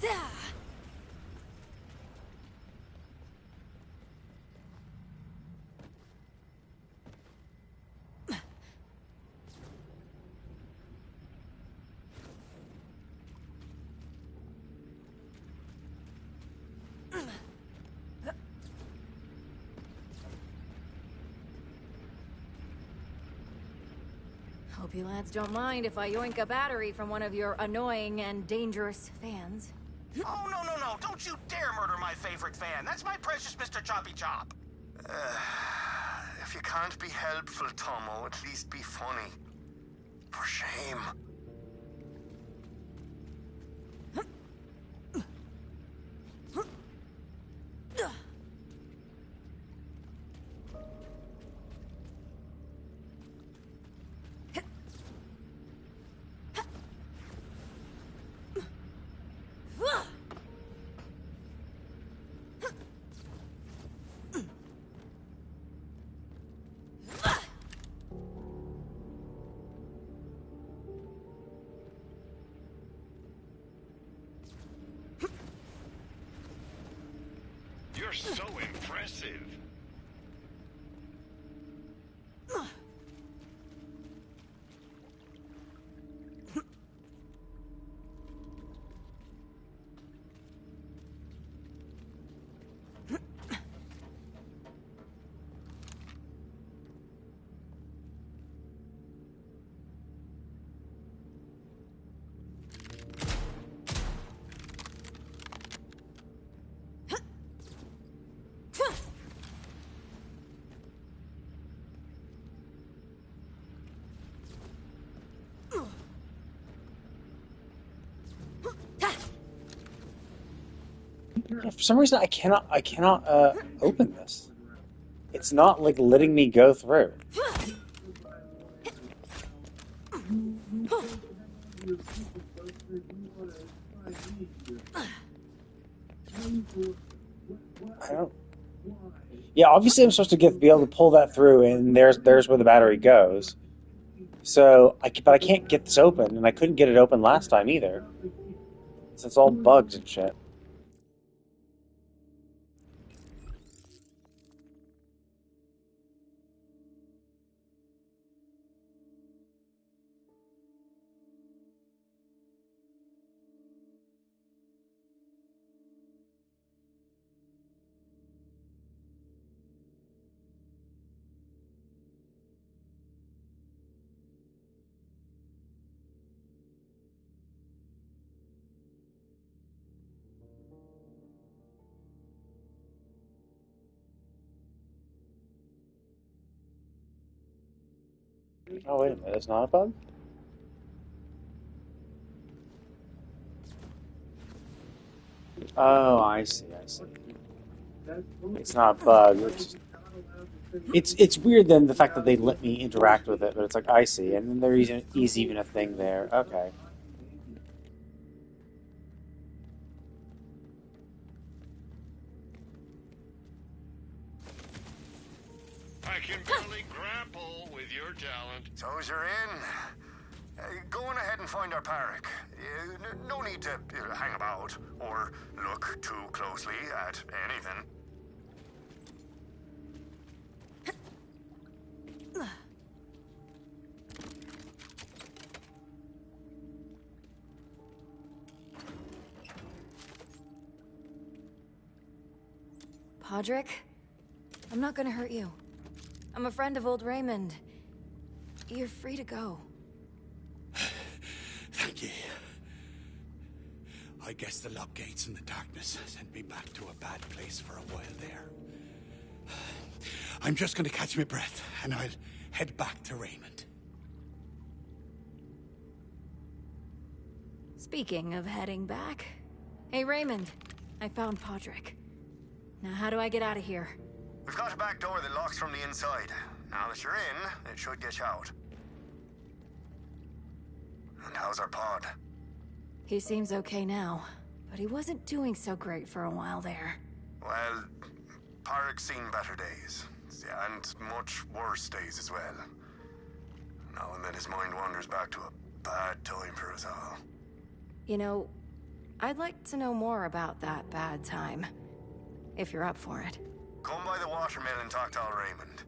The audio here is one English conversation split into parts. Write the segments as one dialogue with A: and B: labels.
A: Hope you lads don't mind if I yoink a battery from one of your annoying and dangerous fans.
B: Oh, no. Don't you dare murder my favorite fan. That's my precious Mr. Choppy Chop.
C: If you can't be helpful, Tomo, at least be funny. For shame.
D: You're so impressive.
E: Yeah, for some reason, I cannot open this. It's not like letting me go through. I don't. Yeah, obviously I'm supposed to be able to pull that through, and there's where the battery goes. So but I can't get this open, and I couldn't get it open last time either. So it's all bugs and shit. Oh, wait a minute, it's not a bug? Oh, I see. It's not a bug. It's weird then the fact that they let me interact with it, but it's like I see, and then there is even a thing there. Okay.
D: I can barely grapple with your talent.
C: So's you're in. Go on ahead and find our park. No need to hang about or look too closely at anything.
A: Podrick, I'm not gonna hurt you. I'm a friend of old Raymond. You're free to go.
F: Thank you. I guess the lock gates in the darkness sent me back to a bad place for a while there. I'm just going to catch my breath, and I'll head back to Raymond.
A: Speaking of heading back... Hey, Raymond. I found Podrick. Now how do I get out of here?
C: We've got a back door that locks from the inside. Now that you're in, it should get you out. And how's our pod?
A: He seems okay now, but he wasn't doing so great for a while there.
C: Well, Parek's seen better days. And much worse days as well. Now and then his mind wanders back to a bad time for us all.
A: You know, I'd like to know more about that bad time, if you're up for it.
C: Come by the watermill and talk to Al Raymond.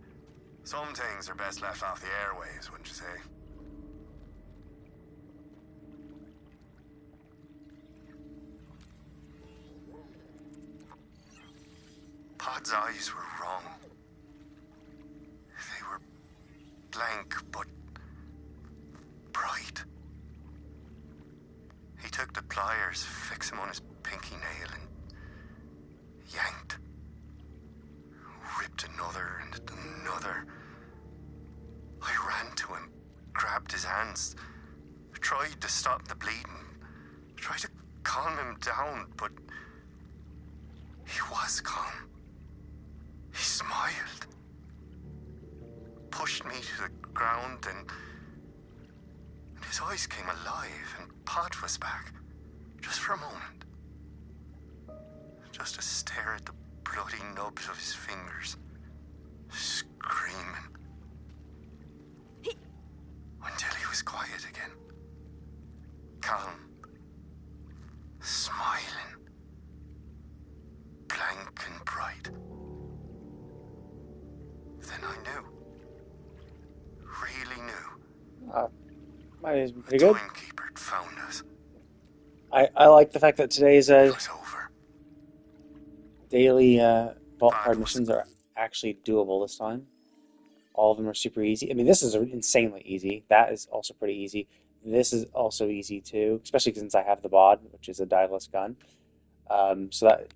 C: Some things are best left off the airwaves, wouldn't you say? Pod's eyes were wrong. They were blank, but bright. He took the pliers, fixed them on his pinky nail, and yanked. Ripped another and another. I ran to him, grabbed his hands, tried to stop the bleeding, tried to calm him down, but he was calm. He smiled, pushed me to the ground, and his eyes came alive, and Pod was back, just for a moment. Just to stare at the bloody nubs of his fingers, screaming. Until he was quiet again. Calm. Smiling. Blank and bright. Then I knew. Really knew.
E: Might be
C: The
E: pretty good.
C: timekeeper had found us.
E: I like the fact that today's
C: It was over.
E: daily vault card missions are actually doable this time. All of them are super easy. I mean, this is insanely easy. That is also pretty easy. This is also easy too, especially since I have the bod, which is a diveless gun. So that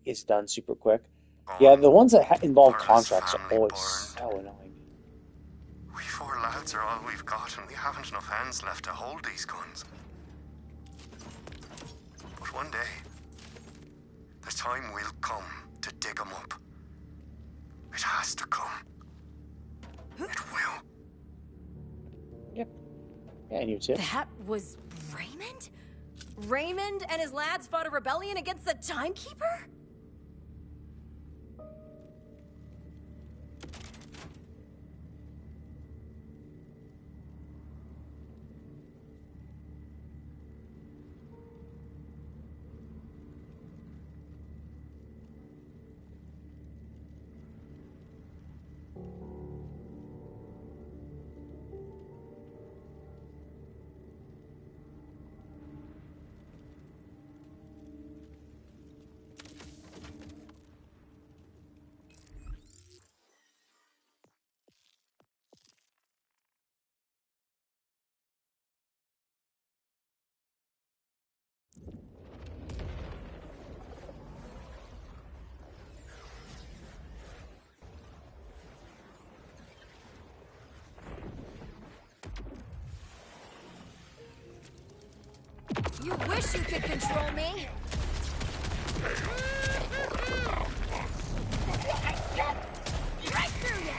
E: is done super quick. Yeah, the ones that involve contracts are always so annoying.
C: We four lads are all we've got, and we haven't enough hands left to hold these guns. But one day, the time will come to dig them up. It has to come. It will.
E: Yep. Yeah, and you too.
A: That was Raymond? Raymond and his lads fought a rebellion against the Timekeeper? You wish you could control me! Right through you!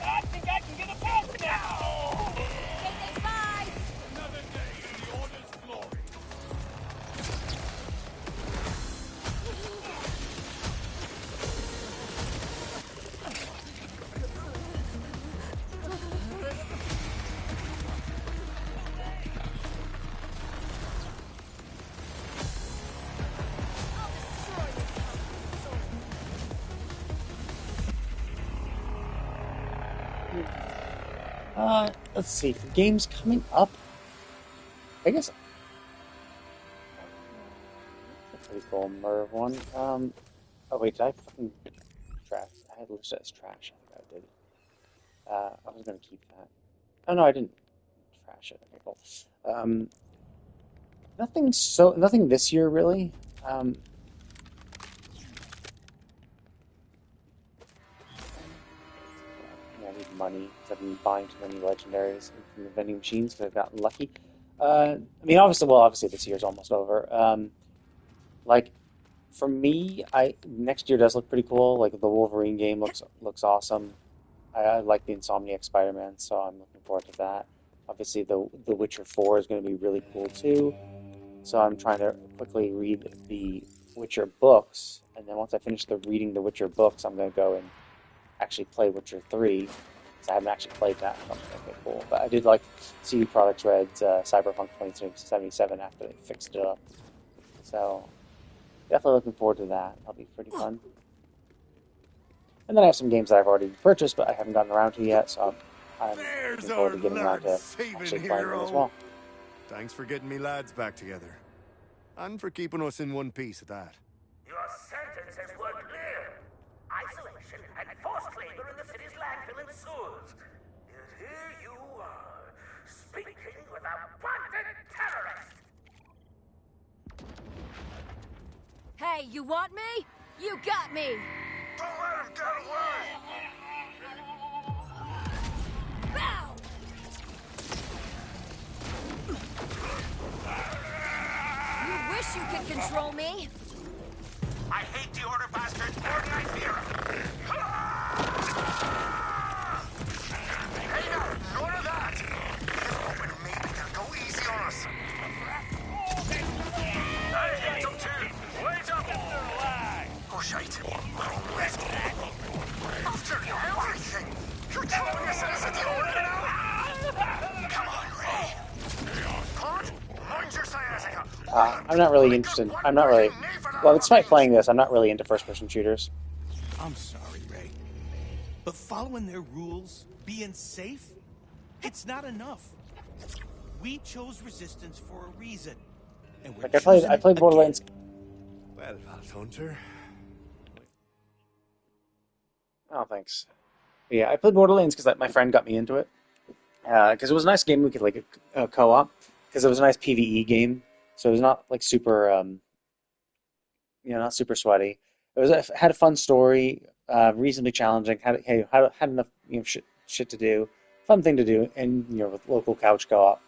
B: I think I can get a pass now!
A: Bye!
D: Another day in the Order's glory.
E: Let's see. The game's coming up. I guess. That's a pretty cool Merv one. Oh wait, did I fucking trash? I had listed as trash. I think I did. I was gonna keep that. Oh no, I didn't trash it. Okay, cool. Nothing this year really. Yeah, I need money because I've been buying too many legendaries from the vending machines because I've gotten lucky. I mean, obviously this year's almost over. Like, For me, I next year does look pretty cool. Like the Wolverine game looks awesome. I like the Insomniac Spider-Man, so I'm looking forward to that. Obviously, the Witcher 4 is going to be really cool too. So I'm trying to quickly read the Witcher books, and then once I finish the reading the Witcher books, I'm going to go and actually play Witcher 3, because I haven't actually played that. So I'm like, okay, cool. But I did like CD Projekt Red's Cyberpunk 2077 after they fixed it up. So definitely looking forward to that. That'll be pretty fun. And then I have some games that I've already purchased, but I haven't gotten around to yet, so I'm
F: There's
E: looking forward
F: our
E: to getting around
F: lad
E: to
F: saving
E: actually playing them as
F: hero.
E: well.
F: Thanks for getting me lads back together. And for keeping us in one piece at that.
B: Your sentences were clear. Isolation and forced labor in the city's landfill and sewers. Yet here you are, speaking with a wanted terrorist.
A: Hey, you want me? You got me!
B: Don't let him get away!
A: Bow! You wish you could control me!
B: I hate the order bastard more than I fear him. Hey now, none of that! But maybe they'll go easy on us. I hate them too! Wait up! Oh shite. Oh, wait. After everything! You're throwing us at the order now? Come on, Ray. Pod, mind your sciatica.
E: I'm not really interested. I'm not really. Well, despite playing this, I'm not really into first-person shooters.
G: I'm sorry, Ray. But following their rules, being safe, it's not enough. We chose resistance for a reason. And we're
E: Like I played
G: again.
E: Borderlands.
F: Well, Hunter.
E: Oh, thanks. Yeah, I played Borderlands because my friend got me into it. Because it was a nice game we could like co-op. Because it was a nice PvE game, so it was not like super, not super sweaty. It had a fun story, reasonably challenging. Had enough shit to do, fun thing to do, and with local couch co-op.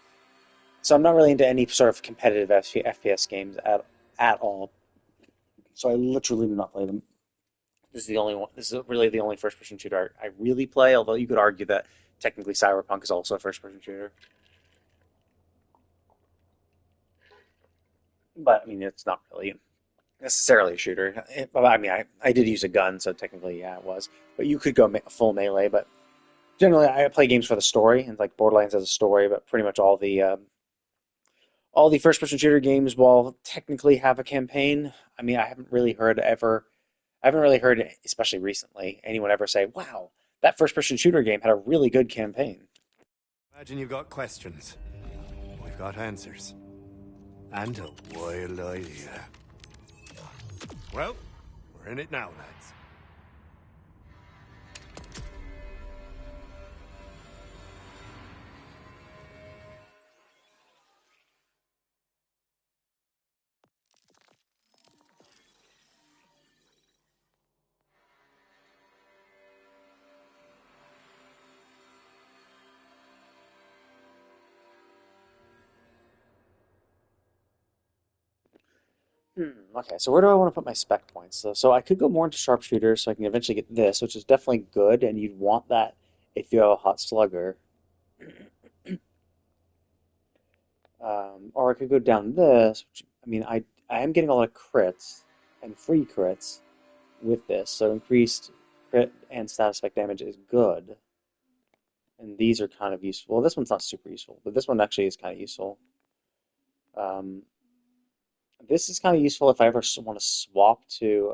E: So I'm not really into any sort of competitive FPS games at all. So I literally do not play them. This is the only one. This is really the only first-person shooter I really play. Although you could argue that technically Cyberpunk is also a first-person shooter. But I mean, it's not really necessarily a shooter. I mean, I did use a gun, so technically, yeah, it was. But you could go full melee. But generally, I play games for the story, and like Borderlands has a story. But pretty much all the first-person shooter games, while technically have a campaign, I mean, I haven't really heard, especially recently, anyone ever say, "Wow, that first-person shooter game had a really good campaign."
F: Imagine you've got questions. We've got answers. And a wild idea. Well, we're in it now, lads.
E: Okay, so where do I want to put my spec points? So I could go more into sharpshooter, so I can eventually get this, which is definitely good, and you'd want that if you have a hot slugger. Or I could go down this, which, I mean, I am getting a lot of crits and free crits with this, so increased crit and status effect damage is good. And these are kind of useful. Well, this one's not super useful, but this one actually is kind of useful. Um, this is kind of useful if I ever want to swap to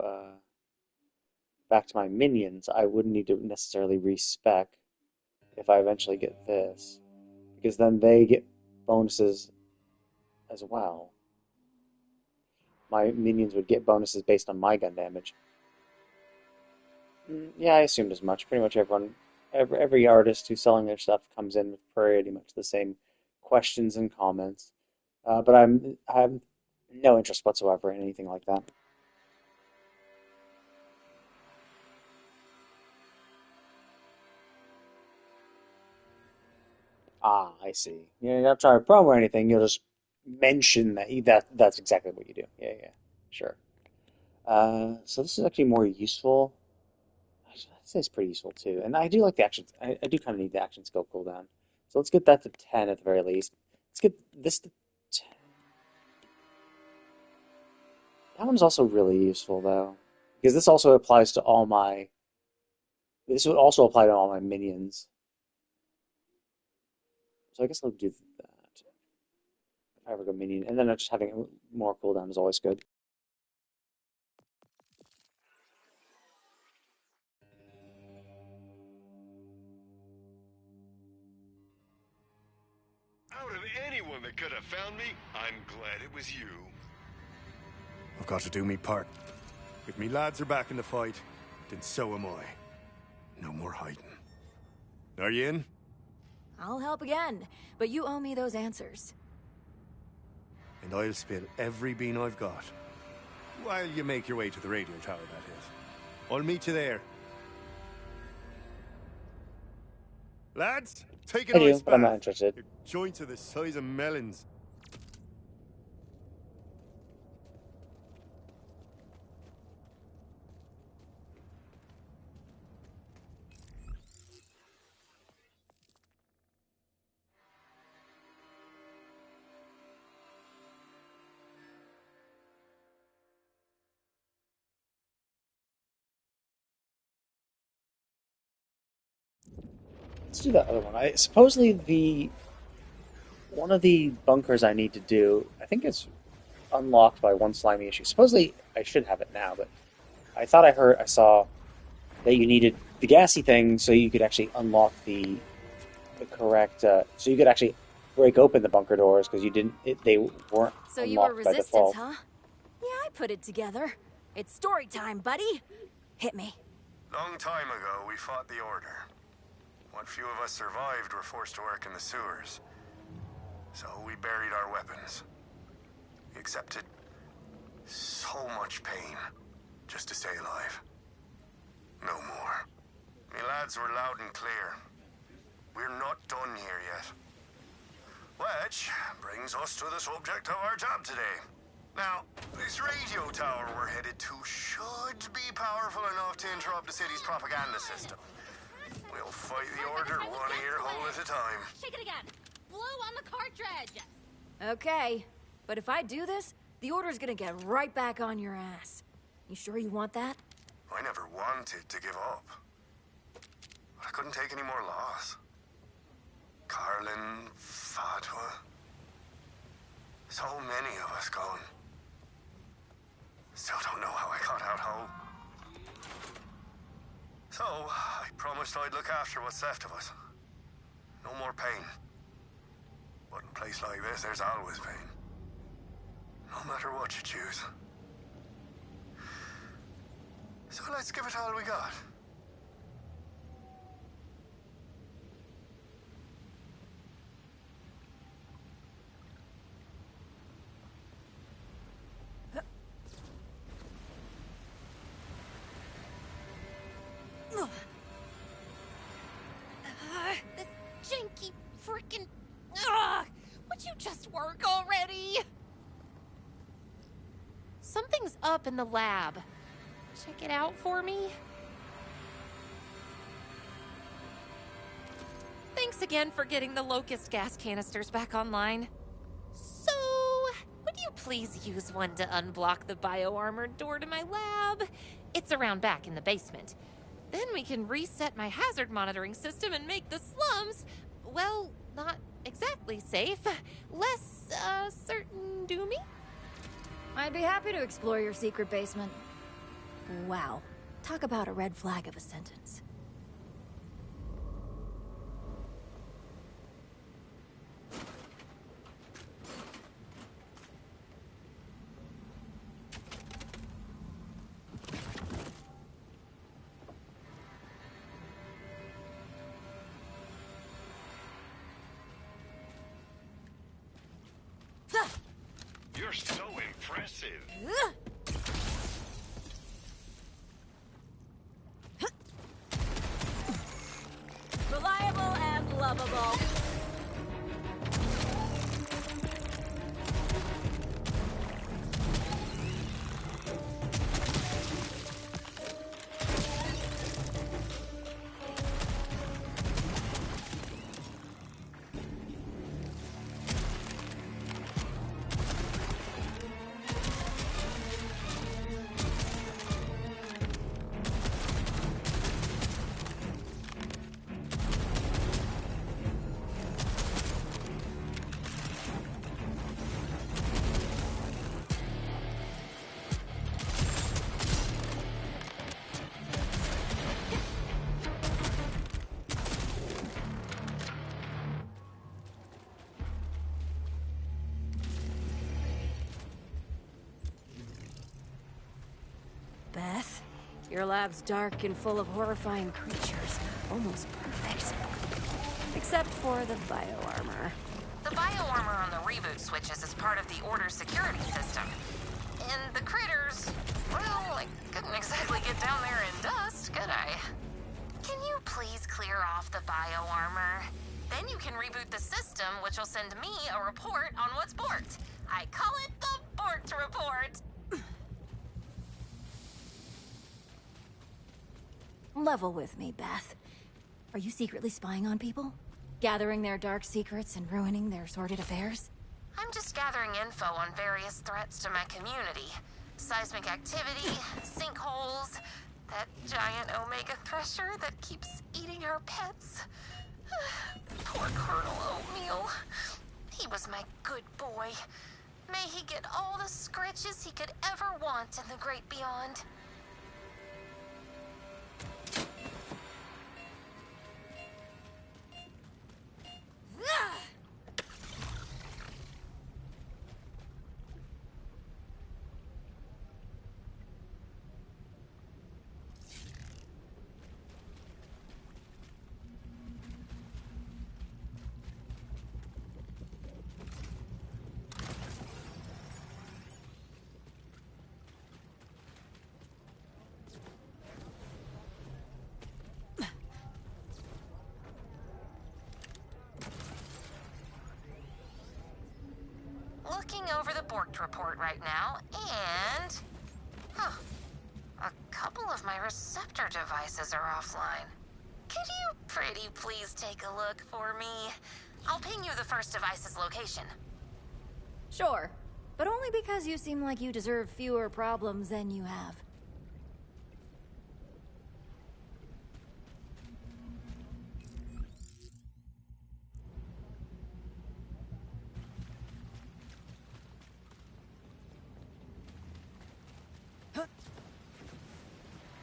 E: back to my minions. I wouldn't need to necessarily respec if I eventually get this, because then they get bonuses as well. My minions would get bonuses based on my gun damage. Yeah, I assumed as much. Pretty much every artist who's selling their stuff comes in with pretty much the same questions and comments. But I have no interest whatsoever in anything like that. Ah, I see. You're not trying to promo or anything. You'll just mention that that's exactly what you do. Yeah, yeah, sure. So this is actually more useful. I'd say it's pretty useful too. And I do like the action. I do kind of need the action skill cooldown. So let's get that to 10 at the very least. Let's get this to 10. That one's also really useful though, because this also applies to all my. This would also apply to all my minions. So I guess I'll do that. If I ever go minion, and then just having more cooldown is always good.
D: Out of anyone that could have found me, I'm glad it was you.
F: I've got to do me part. If me lads are back in the fight, then so am I. No more hiding. Are you in?
A: I'll help again, but you owe me those answers.
F: And I'll spill every bean I've got. While you make your way to the radio tower, that is. I'll meet you there. Lads, take
E: I
F: an
E: do,
F: ice
E: but I'm not
F: bath.
E: interested.
F: Your joints are the size of melons.
E: Let's do that other one. Supposedly one of the bunkers I need to do, I think it's unlocked by one slimy issue. Supposedly I should have it now, but I thought I saw that you needed the gassy thing so you could actually unlock the correct, so you could actually break open the bunker doors because they weren't
A: So you were
E: unlocked by
A: resistance,
E: default.
A: huh? Yeah, I put it together. It's story time, buddy. Hit me.
C: Long time ago, we fought the Order. What few of us survived were forced to work in the sewers. So we buried our weapons. We accepted so much pain just to stay alive. No more. Me lads were loud and clear. We're not done here yet. Which brings us to the subject of our job today. Now, this radio tower we're headed to should be powerful enough to interrupt the city's propaganda system. We'll fight the Order one ear hole at a time.
H: Shake it again. Blow on the cartridge.
A: Okay, but if I do this, the Order's gonna get right back on your ass. You sure you want that?
C: I never wanted to give up. But I couldn't take any more loss. Carlin, Fatwa. So many of us gone. Still don't know how I got out whole. So, I promised I'd look after what's left of us. No more pain. But in a place like this, there's always pain. No matter what you choose. So let's give it all we got.
H: This janky frickin'. Ugh! Would you just work already? Something's up in the lab. Check it out for me. Thanks again for getting the Locust gas canisters back online. So, would you please use one to unblock the bio-armored door to my lab? It's around back in the basement. Then we can reset my hazard monitoring system and make the slums, well, not exactly safe. Less, certain doomy?
A: I'd be happy to explore your secret basement. Wow. Talk about a red flag of a sentence.
D: You're so impressive.
A: Reliable and lovable. Your lab's dark and full of horrifying creatures. Almost perfect. Except for the bioarmor.
H: The bioarmor on the reboot switches is part of the Order's security system. And the critters, well, I couldn't exactly get down there in dust, could I? Can you please clear off the bioarmor? Then you can reboot the system, which will send me a report on what's borked. I call it the Borked Report.
A: Level with me, Beth. Are you secretly spying on people? Gathering their dark secrets and ruining their sordid affairs?
H: I'm just gathering info on various threats to my community. Seismic activity, sinkholes, that giant Omega Thresher that keeps eating our pets. Poor Colonel Oatmeal. He was my good boy. May he get all the scritches he could ever want in the great beyond. Looking over the Borked report right now, and... a couple of my receptor devices are offline. Could you pretty please take a look for me? I'll ping you the first device's location.
A: Sure, but only because you seem like you deserve fewer problems than you have.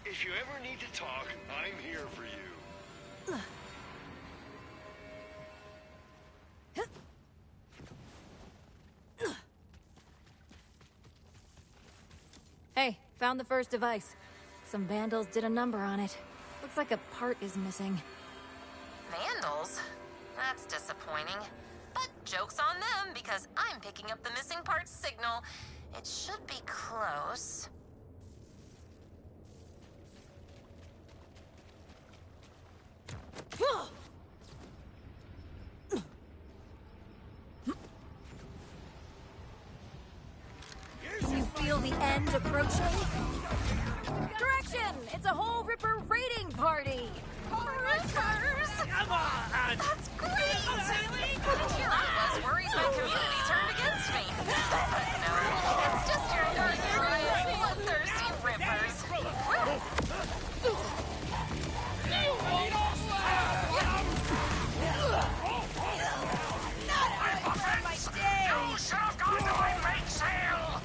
D: If you ever need to talk, I'm here for you.
A: Hey, found the first device. Some vandals did a number on it. Looks like a part is missing.
H: Vandals? That's disappointing. But joke's on them, because I'm picking up the missing parts signal. It should be close.
A: Can you feel the end approaching? Correction! It's a whole Ripper raiding party!
H: Rippers!
G: Come on!
H: That's great! Here I was worried my community turned against me. But no, it's just your dark cry of bloodthirsty Rippers.
B: You should have gone to my bake sale!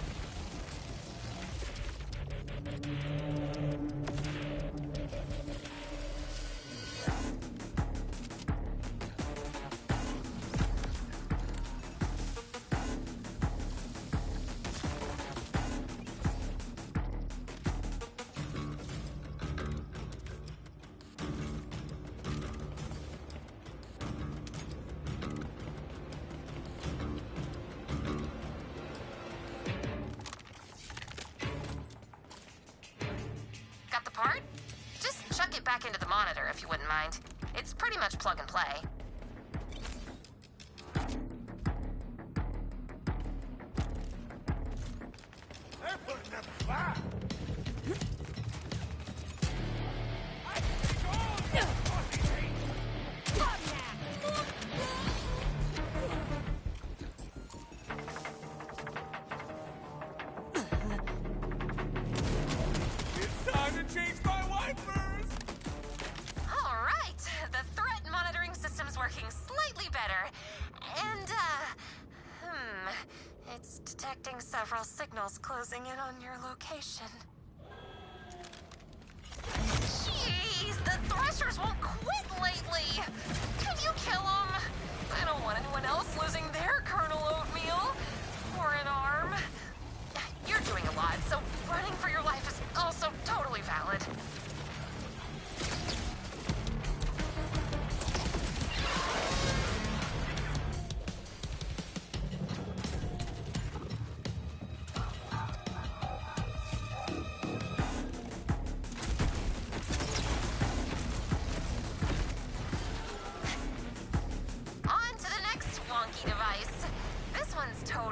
H: Got the part? Just chuck it back into the monitor if you wouldn't mind. It's pretty much plug and play.
G: They're putting up a fight! It's time to change my wipers!
H: All right, the threat monitoring system's working slightly better. And, it's detecting several signals closing in on your location. Jeez, the Threshers won't quit lately! Can you kill them? I don't want anyone else losing their Colonel Oatmeal. Or an arm. You're doing a lot, so running for your life is also totally valid.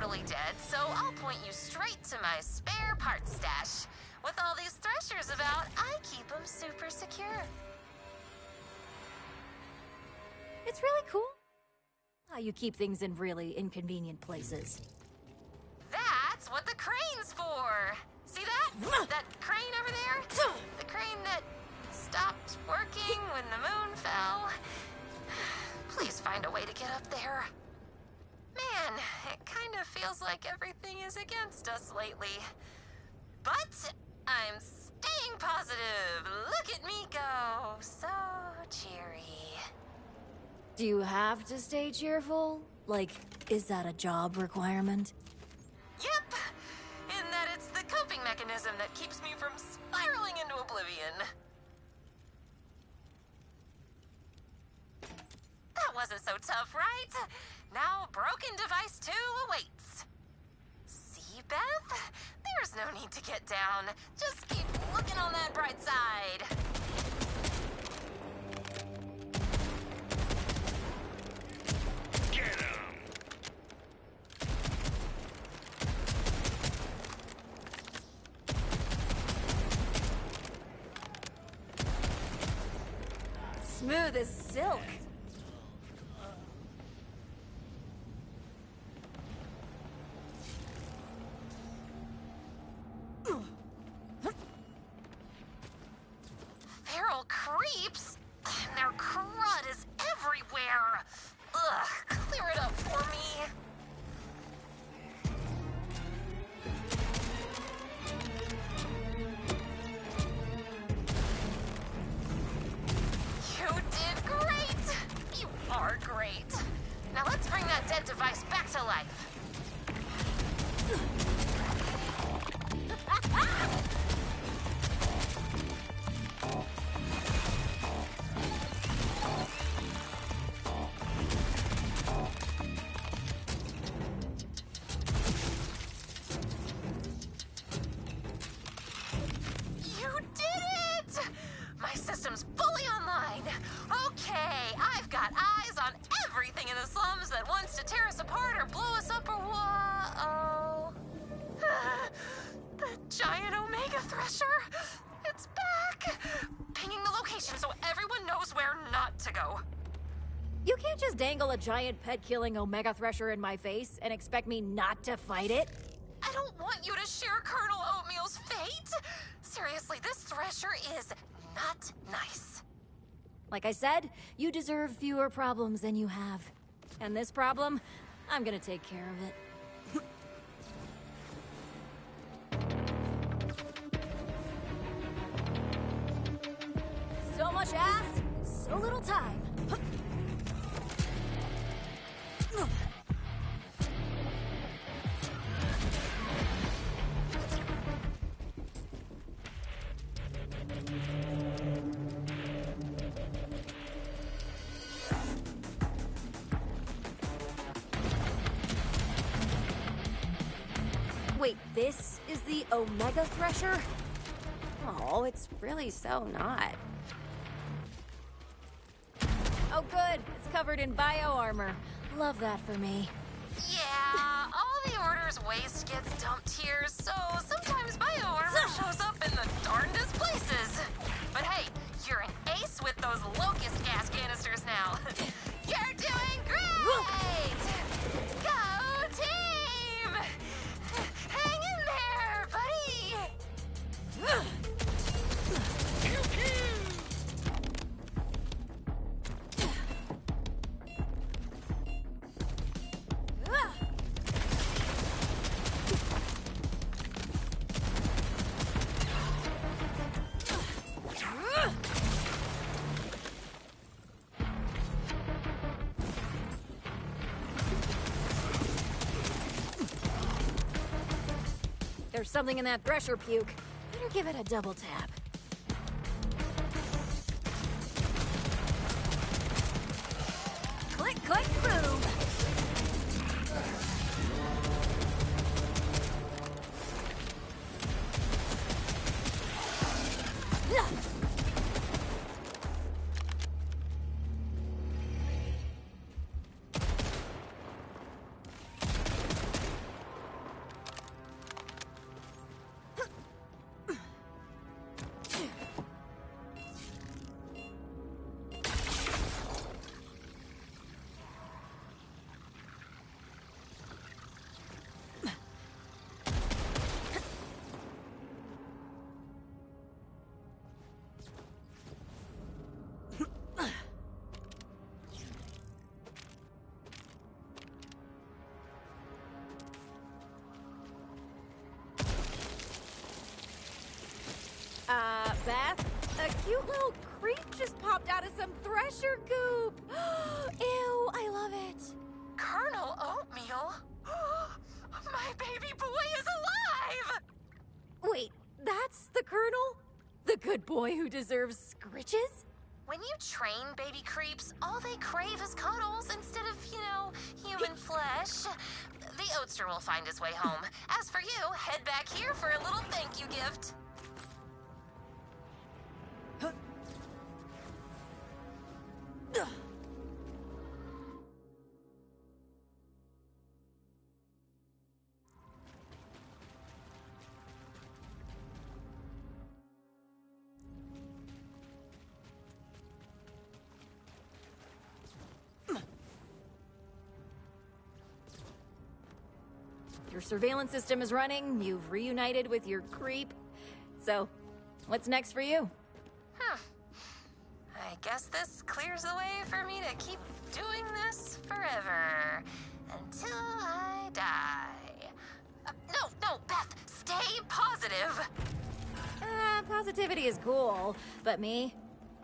H: totally dead, so I'll point you straight to my spare parts stash. With all these threshers about, I keep them super secure.
A: It's really cool how you keep things in really inconvenient places.
H: That's what the crane's for! See that? That crane over there? The crane that stopped working when the moon fell. Please find a way to get up there. Man, it kind of feels like everything is against us lately. But I'm staying positive. Look at me go. So cheery.
A: Do you have to stay cheerful? Like, is that a job requirement?
H: Yep. In that it's the coping mechanism that keeps me from spiraling into oblivion. That wasn't so tough, right? Now broken device 2 awaits. See, Beth? There's no need to get down. Just keep looking on that bright side.
D: Get him!
A: Smooth as silk.
H: Feral creeps? And their crud is everywhere. Ugh, clear it up for me. You did great! You are great. Now let's bring that dead device back to life. You did it! My system's fully online. Okay, I've got eyes on everything in the slums that wants to tear us apart or blow us up or whoa. The giant Omega Thresher. It's back. Pinging the location so everyone knows where not to go.
A: You can't just dangle a giant pet-killing Omega Thresher in my face and expect me not to fight it.
H: I don't want you to share Colonel Oatmeal's fate. Seriously, this Thresher is not nice.
A: Like I said, you deserve fewer problems than you have. And this problem, I'm gonna take care of it. So much ass, so little time. Wait, this is the Omega Thresher? Oh, it's really so not. Oh good, it's covered in bio armor. Love that for me.
H: Yeah, all the order's waste gets dumped here, so sometimes bio armor shows up in the darndest places. But hey, you're an ace with those locust gas canisters now. You're doing great! Go team! Hang in there, buddy!
D: Pew pew!
A: There's something in that Thresher puke. Better give it a double tap. Click, click, boom! cute little creep just popped out of some thresher goop. Ew, I love it.
H: Colonel Oatmeal? My baby boy is alive!
A: Wait, that's the Colonel? The good boy who deserves scritches?
H: When you train baby creeps, all they crave is cuddles instead of, human flesh. The Oatster will find his way home. As for you, head back here for a little thank you gift.
A: Your surveillance system is running, you've reunited with your creep. So, what's next for you?
H: I guess this clears the way for me to keep doing this forever. Until I die. No, Beth, stay positive.
A: Positivity is cool, but me?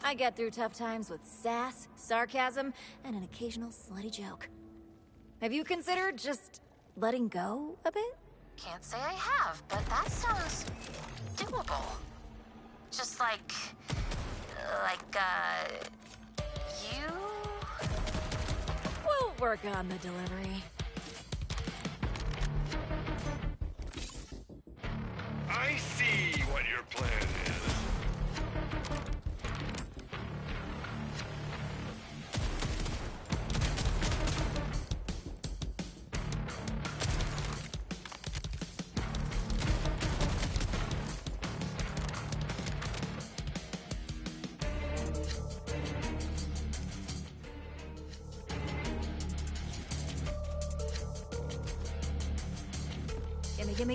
A: I get through tough times with sass, sarcasm, and an occasional slutty joke. Have you considered just letting go a bit?
H: Can't say I have, but that sounds doable. Just like, you?
A: We'll work on the delivery.
D: I see what your plan is.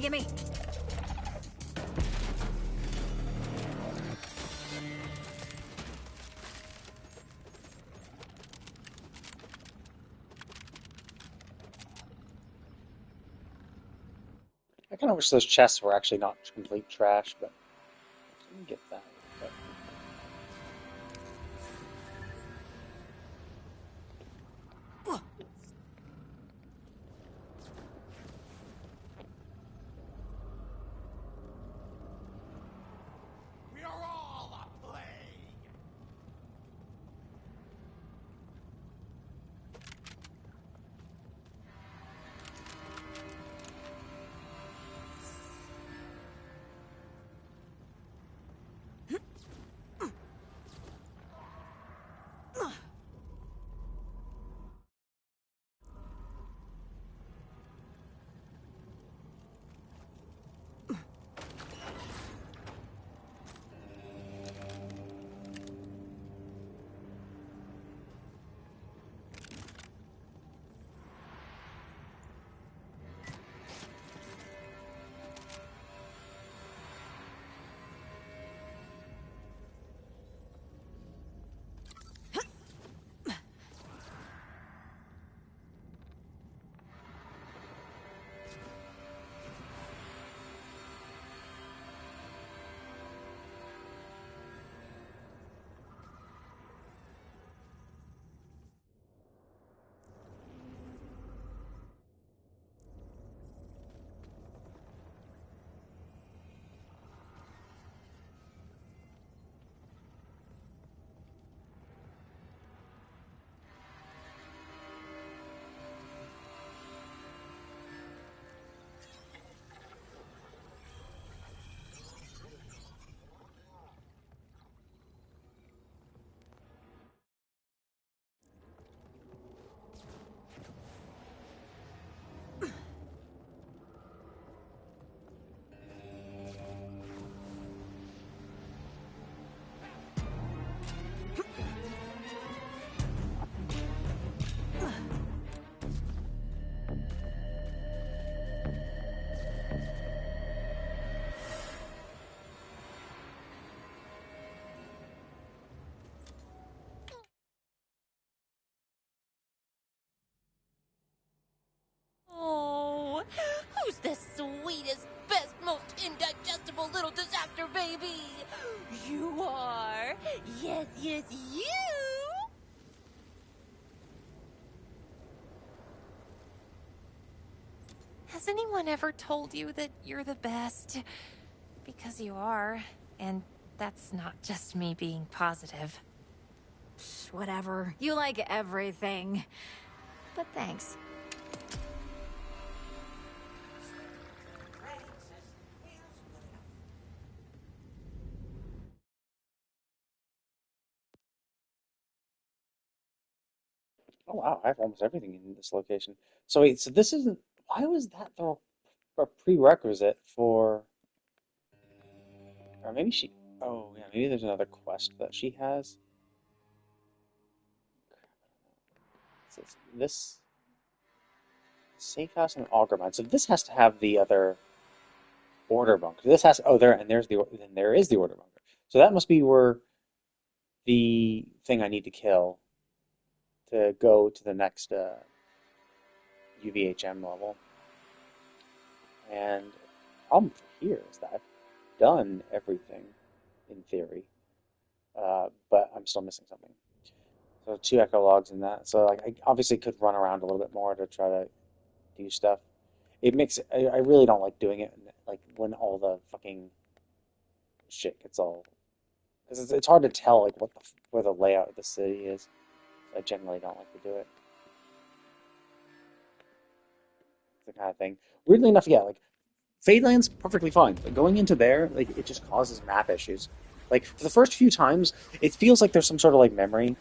A: Gimme.
E: I kind of wish those chests were actually not complete trash, but I can get that. But...
G: We are all a plague.
H: Who's the sweetest, best, most indigestible little disaster baby? You are. Yes, yes, you! Has anyone ever told you that you're the best? Because you are, and that's not just me being positive.
A: Psh, whatever. You like everything. But thanks.
E: Oh wow, I have almost everything in this location. So wait, so this isn't. Why was that a prerequisite for? Or maybe she. Oh yeah, maybe there's another quest that she has. So it's this safe house and auger mine. So this has to have the other order bunker. This has. Oh, there and then there is the order bunker. So that must be where the thing I need to kill to go to the next UVHM level. And the problem here is that I've done everything in theory, but I'm still missing something. So 2 echo logs in that. So like I obviously could run around a little bit more to try to do stuff. It makes I really don't like doing it like when all the fucking shit gets all because it's hard to tell like where the layout of the city is. I generally don't like to do it. It's the kind of thing. Weirdly enough, yeah, like Fadeland's perfectly fine, but going into there, like it just causes map issues. Like for the first few times, it feels like there's some sort of memory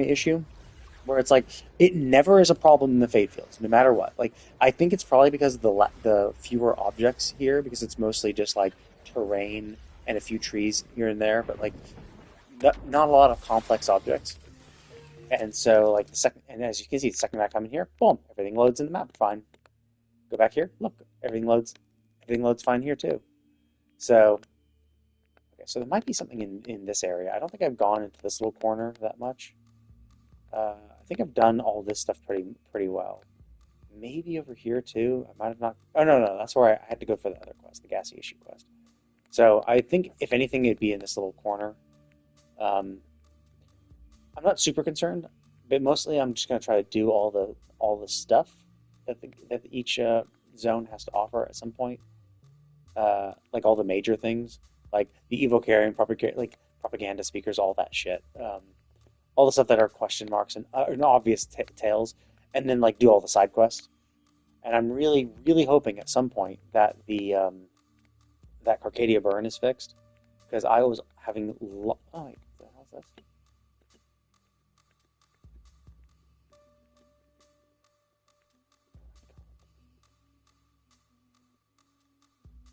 E: issue where it's like it never is a problem in the fade fields, no matter what. Like I think it's probably because of the fewer objects here, because it's mostly just like terrain and a few trees here and there, but like not a lot of complex objects. And so like the second, and as you can see, the second I come in here, boom, everything loads in the map fine. Go back here, look, everything loads fine here too. So okay, so there might be something in this area. I don't think I've gone into this little corner that much. I think I've done all this stuff pretty well. Maybe over here too. I might have not. Oh no, that's where I had to go for the other quest, the gassy issue quest. So I think if anything, it'd be in this little corner. Um, I'm not super concerned, but mostly I'm just gonna try to do all the stuff that each zone has to offer at some point. Like all the major things, like the Evo carrying like propaganda speakers, all that shit. All the stuff that are question marks and obvious tails, and then like do all the side quests. And I'm really hoping at some point that the that Carcadia burn is fixed, because I was having oh wait, what the hell's this?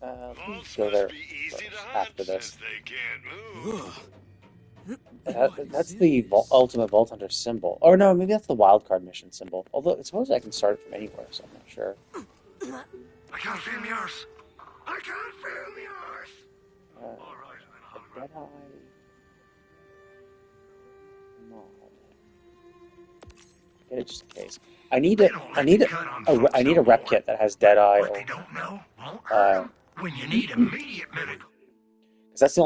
E: Let me
D: Vaults
E: go
D: must
E: there
D: be easy to
E: first
D: hunt
E: after
D: since
E: this.
D: they can't move.
E: That's the ultimate Vault Hunter symbol. Or no, maybe that's the wildcard mission symbol. Although I suppose I can start it from anywhere, so I'm not sure.
B: I can't feel my arse. I can't feel my arse. All right, then,
E: A Deadeye mod. Get it just in case. I need
B: They
E: a
B: don't
E: I
B: let you
E: need
B: cut on folks
E: I need
B: no
E: a rep
B: more.
E: kit that has Deadeye
B: What
E: or
B: they don't know won't hurt
E: uh
B: them when you need immediate medical.
E: because that's the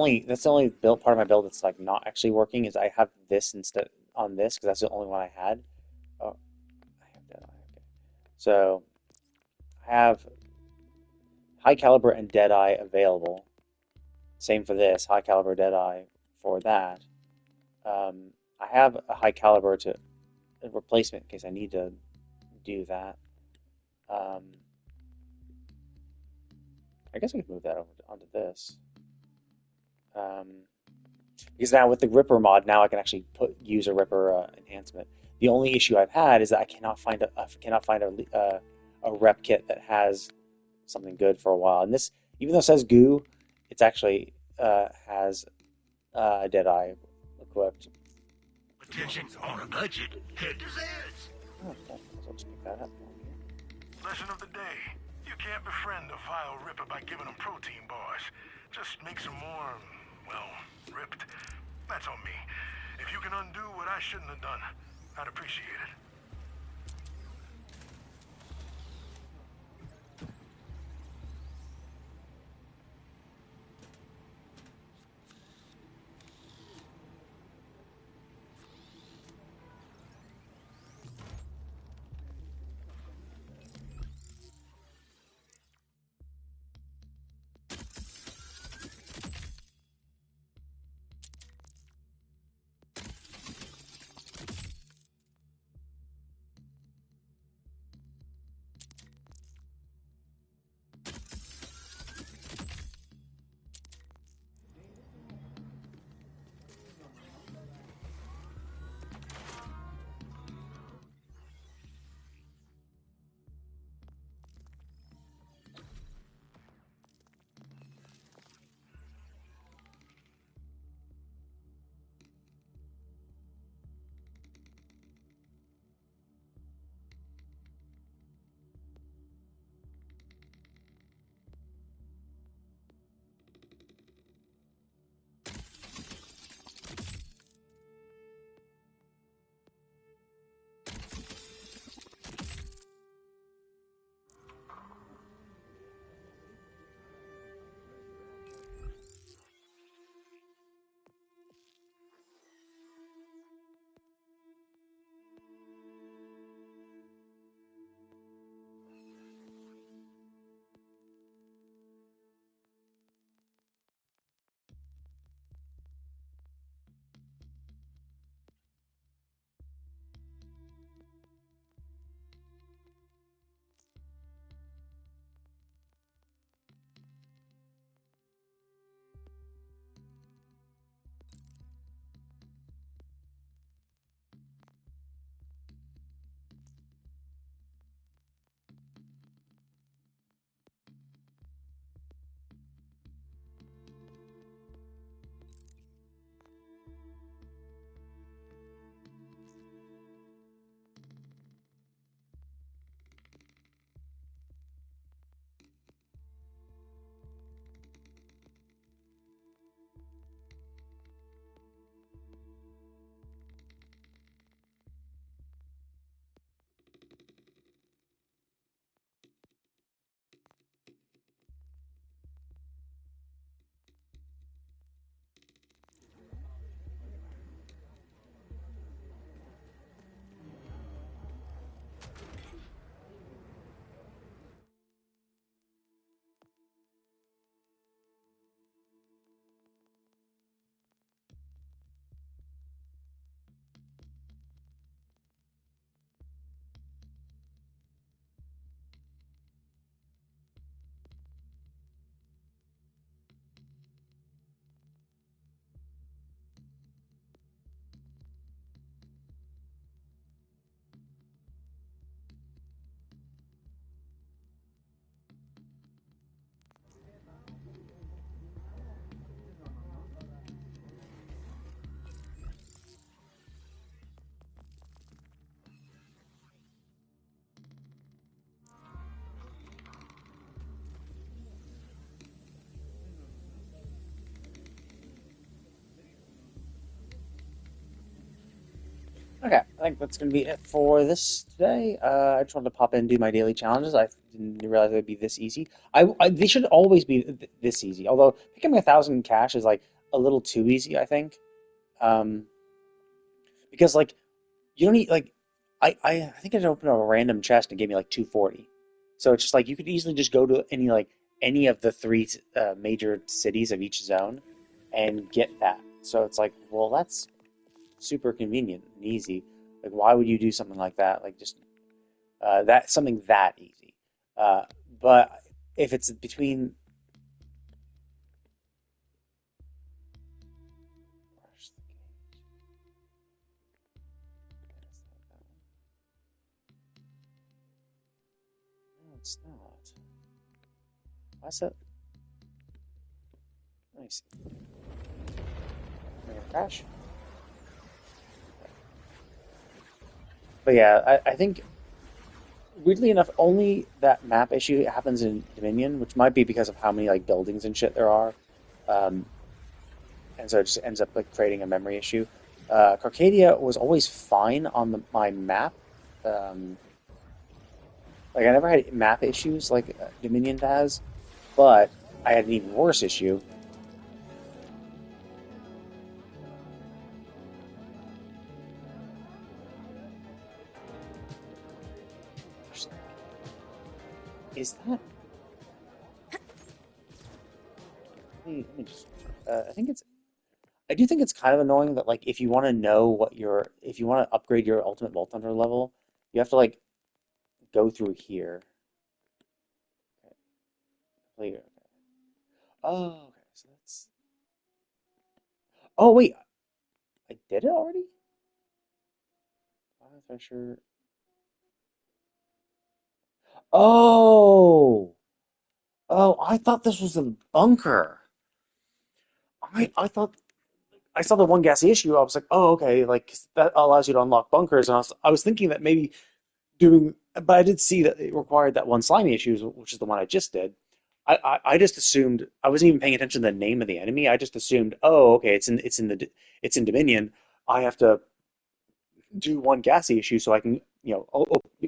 E: only build part of my build that's like not actually working is I have this instead on this because that's the only one I had. Oh, I have Deadeye. Okay. So I have high caliber and Deadeye available. Same for this, high caliber Deadeye for that. I have a high caliber to a replacement in case I need to do that. Um, I guess I could move that over onto this. Because now with the Ripper mod, now I can actually use a Ripper enhancement. The only issue I've had is that I cannot find a rep kit that has something good for a while. And this, even though it says goo, it's actually has Deadeye equipped.
B: Attention on a budget. Head to Zed's.
E: Oh, okay. So I'll just pick that up.
B: Lesson of the day. You can't befriend a vile ripper by giving them protein bars. Just makes them more, well, ripped. That's on me. If you can undo what I shouldn't have done, I'd appreciate it.
E: Okay, I think that's going to be it for this today. I just wanted to pop in and do my daily challenges. I didn't realize they'd be this easy. They should always be this easy. Although becoming 1,000 cash is like a little too easy, I think. Um, because like you don't need like I think I just opened up a random chest and gave me like 240. So it's just like you could easily just go to any of the three major cities of each zone and get that. So it's like, well, that's super convenient and easy. Like, why would you do something like that? Like, just that something that easy. Uh, but if it's between, no, it's not. Why is that? Let me see. Am I gonna crash? But yeah, I think weirdly enough, only that map issue happens in Dominion, which might be because of how many like buildings and shit there are. Um, and so it just ends up like creating a memory issue. Carcadia was always fine on my map. Um, like I never had map issues like Dominion has, but I had an even worse issue. Is that? Let me just. I think it's. I do think it's kind of annoying that like if you want to know if you want to upgrade your Ultimate Vault Hunter level, you have to like go through here. Clear. Oh, okay. So that's. Oh wait, I did it already. Fire Thresher. Oh, oh! I thought this was a bunker. I thought I saw the one gassy issue. I was like, oh, okay, like that allows you to unlock bunkers, and I was thinking that maybe doing, but I did see that it required that one slimy issue, which is the one I just did. I just assumed I wasn't even paying attention to the name of the enemy. I just assumed, oh, okay, it's in Dominion. I have to do one gassy issue so I can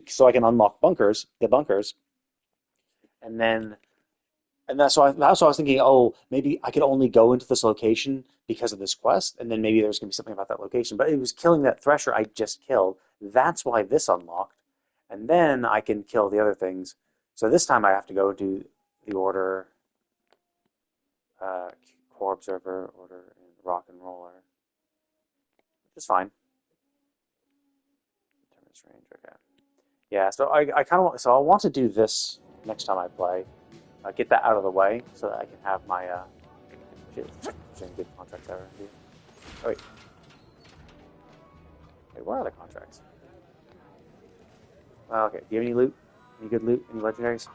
E: so I can unlock the bunkers, and then and that's why I was thinking, oh, maybe I could only go into this location because of this quest, and then maybe there's gonna be something about that location. But it was killing that thresher I just killed. That's why this unlocked, and then I can kill the other things. So this time I have to go do the order, uh, core observer, order, and rock and roller, which is fine. Determines range. Okay. Yeah. So I kind of I want to do this next time I play. Get that out of the way so that I can have my shit, good contracts ever. Oh, wait, where are the contracts? Okay, do you have any loot? Any good loot? Any legendaries?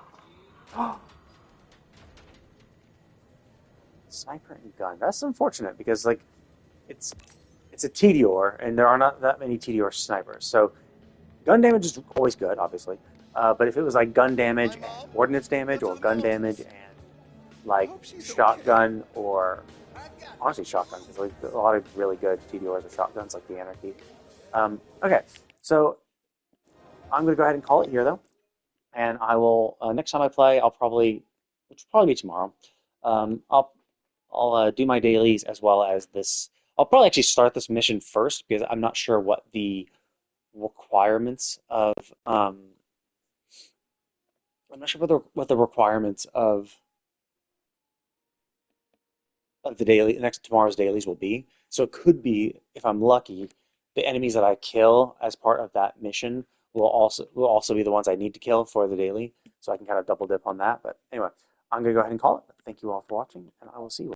E: Sniper and gun. That's unfortunate because like it's it's a Tediore and there are not that many Tediore snipers. So gun damage is always good, obviously. But if it was like gun damage and ordnance damage, or gun damage and like shotgun, or honestly shotgun, because like, a lot of really good TDORs are shotguns, like the Anarchy. Okay, so I'm going to go ahead and call it here, though. And I will, next time I play, which will probably be tomorrow, um, I'll, I'll do my dailies as well as this. I'll probably actually start this mission first because I'm not sure what the requirements of, I'm not sure what the requirements of the daily next tomorrow's dailies will be. So it could be, if I'm lucky, the enemies that I kill as part of that mission will also be the ones I need to kill for the daily. So I can kind of double dip on that. But anyway, I'm gonna go ahead and call it. Thank you all for watching, and I will see you.